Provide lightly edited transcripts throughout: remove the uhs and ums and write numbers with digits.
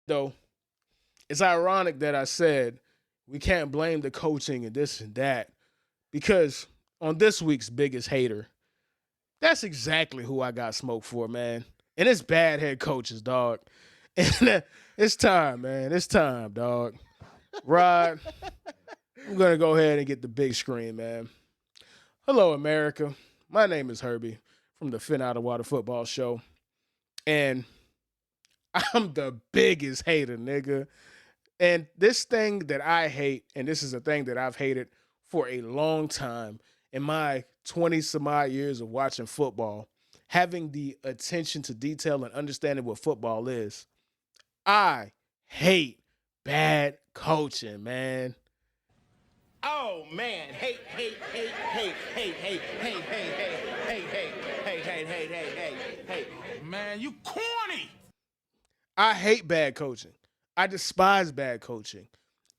Though it's ironic that I said we can't blame the coaching and this and that because on this week's biggest hater, that's exactly who I got smoked for, man. And it's bad head coaches, dog. And it's time, man. It's time, dog. Rod, I'm gonna go ahead and get the big screen, man. Hello, America. My name is Herbie from the Fin Out of Water Football Show, and I'm the biggest hater, nigga. And this thing that I hate, and this is a thing that I've hated for a long time in my 20 some odd years of watching football, having the attention to detail and understanding what football is. I hate bad coaching, man. Oh man, hey. Man, you corny. I hate bad coaching. I despise bad coaching.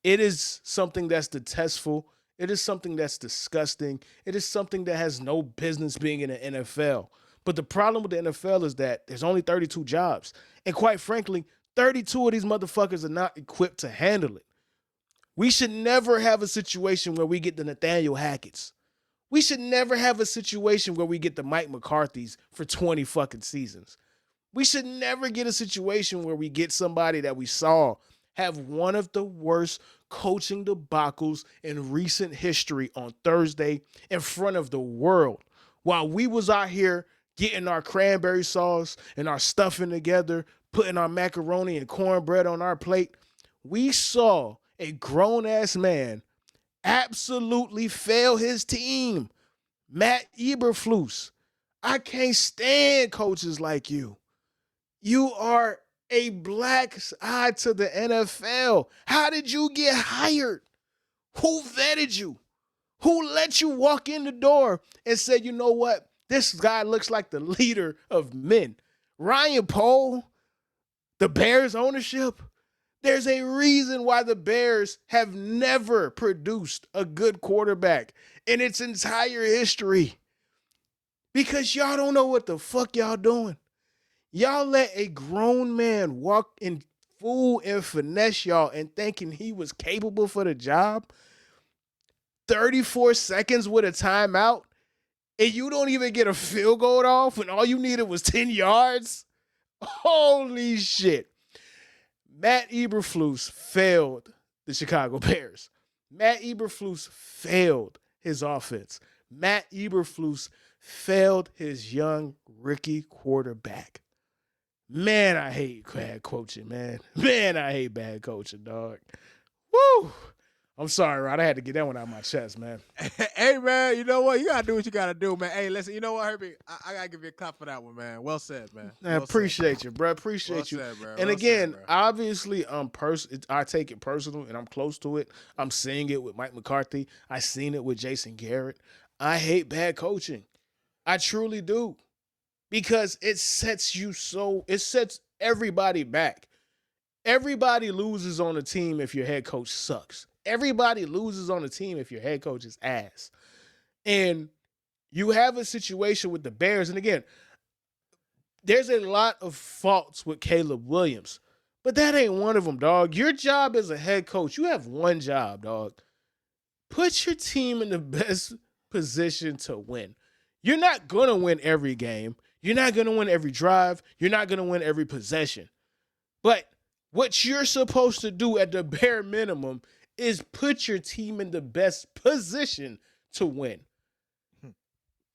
It is something that's detestful. It is something that's disgusting. It is something that has no business being in the NFL. But the problem with the NFL is that there's only 32 jobs. And quite frankly, 32 of these motherfuckers are not equipped to handle it. We should never have a situation where we get the Nathaniel Hackett's. We should never have a situation where we get the Mike McCarthy's for 20 fucking seasons. We should never get a situation where we get somebody that we saw have one of the worst coaching debacles in recent history on Thursday in front of the world. While we was out here getting our cranberry sauce and our stuffing together, putting our macaroni and cornbread on our plate, we saw a grown-ass man absolutely fail his team. Matt Eberflus. I can't stand coaches like you. You are a black eye to the NFL. How did you get hired? Who vetted you? Who let you walk in the door and said, you know what? This guy looks like the leader of men. Ryan Pohl, the Bears ownership. There's a reason why the Bears have never produced a good quarterback in its entire history. Because y'all don't know what the fuck y'all doing. Y'all let a grown man walk in fool and finesse y'all and thinking he was capable for the job. 34 seconds with a timeout, and you don't even get a field goal off when all you needed was 10 yards? Holy shit. Matt Eberflus failed the Chicago Bears. Matt Eberflus failed his offense. Matt Eberflus failed his young rookie quarterback. Man, I hate bad coaching, man. Man, I hate bad coaching, dog. Woo! I'm sorry, Rod. I had to get that one out of my chest, man. Hey, man, you know what? You gotta do what you gotta do, man. Hey, listen, you know what, Herbie? I gotta give you a clap for that one, man. Well said, man. I appreciate you, bro. Appreciate you. Well said, bro. And Well again, said, bro. obviously, I take it personal, and I'm close to it. I'm seeing it with Mike McCarthy. I seen it with Jason Garrett. I hate bad coaching. I truly do, because it sets everybody back. Everybody loses on a team if your head coach sucks. Everybody loses on a team if your head coach is ass. And you have a situation with the Bears, and again, there's a lot of faults with Caleb Williams, but that ain't one of them, dog. Your job as a head coach, you have one job, dog. Put your team in the best position to win. You're not going to win every game. You're not going to win every drive. You're not going to win every possession. But what you're supposed to do at the bare minimum is put your team in the best position to win.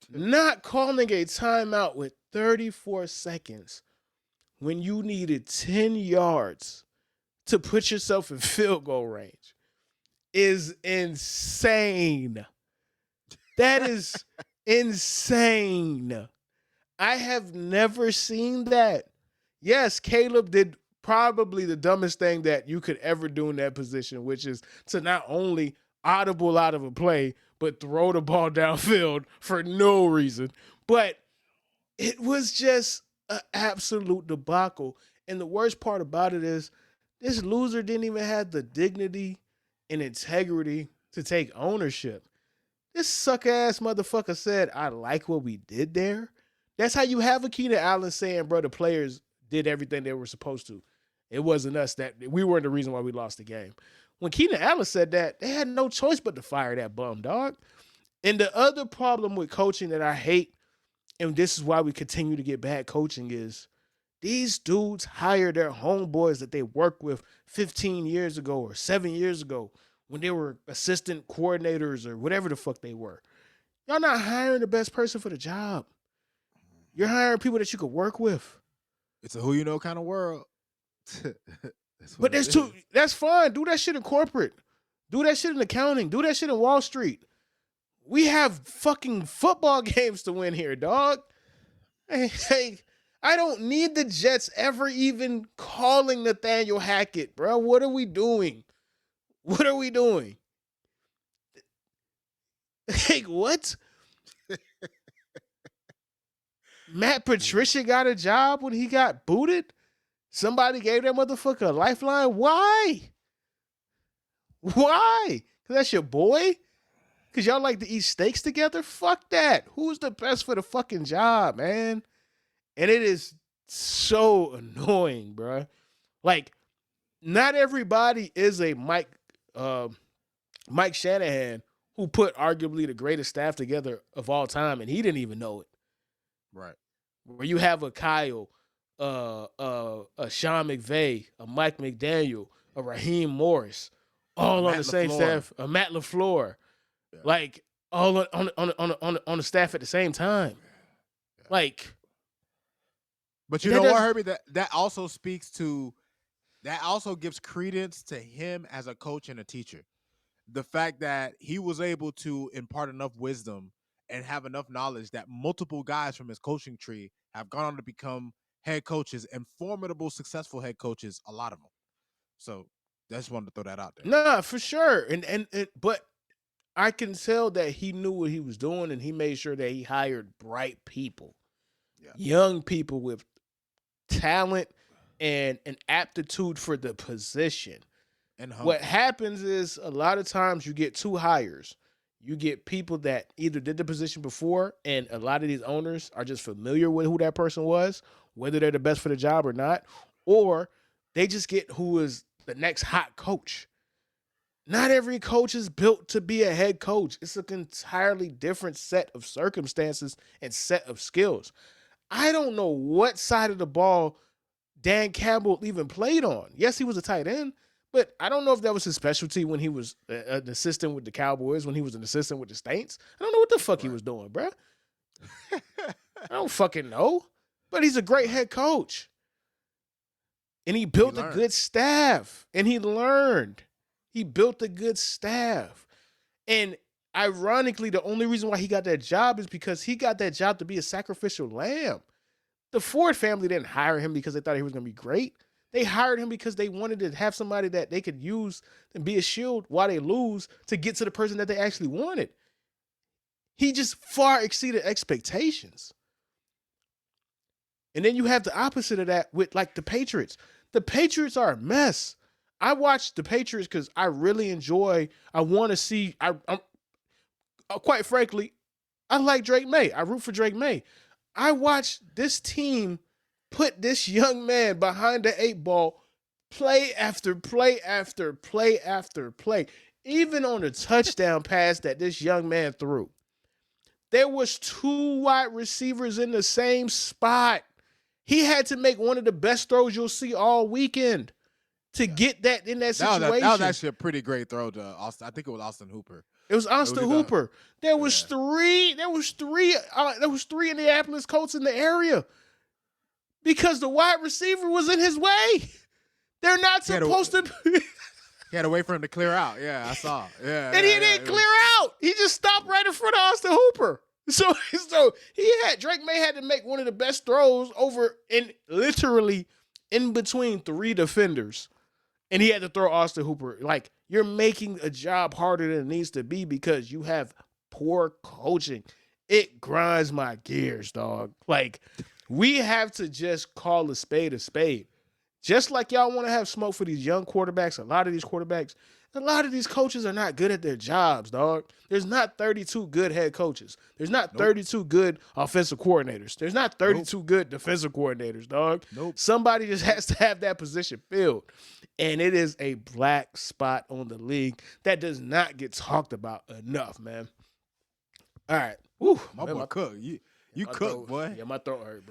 Not calling a timeout with 34 seconds when you needed 10 yards to put yourself in field goal range is insane. That is insane. I have never seen that. Yes, Caleb did probably the dumbest thing that you could ever do in that position, which is to not only audible out of a play, but throw the ball downfield for no reason. But it was just an absolute debacle. And the worst part about it is this loser didn't even have the dignity and integrity to take ownership. This suck ass motherfucker said, I like what we did there. That's how you have a Keenan Allen saying, bro, the players did everything they were supposed to. It wasn't us that we weren't the reason why we lost the game. When Keenan Allen said that, they had no choice but to fire that bum, dog. And the other problem with coaching that I hate, and this is why we continue to get bad coaching, is these dudes hire their homeboys that they worked with 15 years ago or 7 years ago when they were assistant coordinators or whatever the fuck they were. Y'all not hiring the best person for the job. You're hiring people that you could work with. It's a who you know kind of world. But that's fine. Do that shit in corporate. Do that shit in accounting. Do that shit in Wall Street. We have fucking football games to win here, dog. Hey, I don't need the Jets ever even calling Nathaniel Hackett, bro. What are we doing? What are we doing? Like, what? Matt Patricia got a job when he got booted? Somebody gave that motherfucker a lifeline? Why? Why? Because that's your boy? Because y'all like to eat steaks together? Fuck that. Who's the best for the fucking job, man? And it is so annoying, bro. Like, not everybody is a Mike Shanahan who put arguably the greatest staff together of all time, and he didn't even know it. Right. Where you have a Kyle, a Sean McVay, a Mike McDaniel, a Raheem Morris, all on the same staff, a Matt LaFleur, like all on the staff at the same time. Like, but you know what, Herbie? That also speaks to, that also gives credence to him as a coach and a teacher. The fact that he was able to impart enough wisdom and have enough knowledge that multiple guys from his coaching tree have gone on to become head coaches and formidable, successful head coaches, a lot of them. So I just wanted to throw that out there. Nah, for sure. But I can tell that he knew what he was doing, and he made sure that he hired bright people, young people with talent and an aptitude for the position. And what happens is a lot of times you get two hires. You get people that either did the position before, and a lot of these owners are just familiar with who that person was, whether they're the best for the job or not, or they just get who is the next hot coach. Not every coach is built to be a head coach. It's an entirely different set of circumstances and set of skills. I don't know what side of the ball Dan Campbell even played on. Yes, he was a tight end, but I don't know if that was his specialty when he was an assistant with the Cowboys, when he was an assistant with the Saints. I don't know what the fuck he was doing, bro. I don't fucking know. But he's a great head coach. And he built a good staff. And he learned. He built a good staff. And ironically, the only reason why he got that job is because he got that job to be a sacrificial lamb. The Ford family didn't hire him because they thought he was going to be great. They hired him because they wanted to have somebody that they could use and be a shield while they lose to get to the person that they actually wanted. He just far exceeded expectations. And then you have the opposite of that with like the Patriots. The Patriots are a mess. I watch the Patriots because I really enjoy, I want to see, I'm quite frankly, I like Drake May. I root for Drake May. I watch this team put this young man behind the 8 ball play after play after play after play. Even on the touchdown pass that this young man threw, there was 2 wide receivers in the same spot. He had to make one of the best throws you'll see all weekend to get that in that situation. That was actually a pretty great throw to Austin. I think it was Austin Hooper. It was Austin Hooper. There was three Indianapolis Colts in the area because the wide receiver was in his way. They're not supposed to. He had to wait for him to clear out. Yeah, I saw. Yeah, and he didn't clear out. He just stopped right in front of Austin Hooper. So Drake May had to make one of the best throws over in literally in between 3 defenders. And he had to throw Austin Hooper. Like, you're making a job harder than it needs to be because you have poor coaching. It grinds my gears, dog. Like, we have to just call a spade a spade. Just like y'all want to have smoke for these young quarterbacks, a lot of these coaches are not good at their jobs, dog. There's not 32 good head coaches. There's not Nope. 32 good offensive coordinators. There's not 32 Nope. good defensive coordinators, dog. Nope. Somebody just has to have that position filled. And it is a black spot on the league that does not get talked about enough, man. All right. Woo, My man, boy Cook. You cook, boy. Yeah, my throat hurt, bro.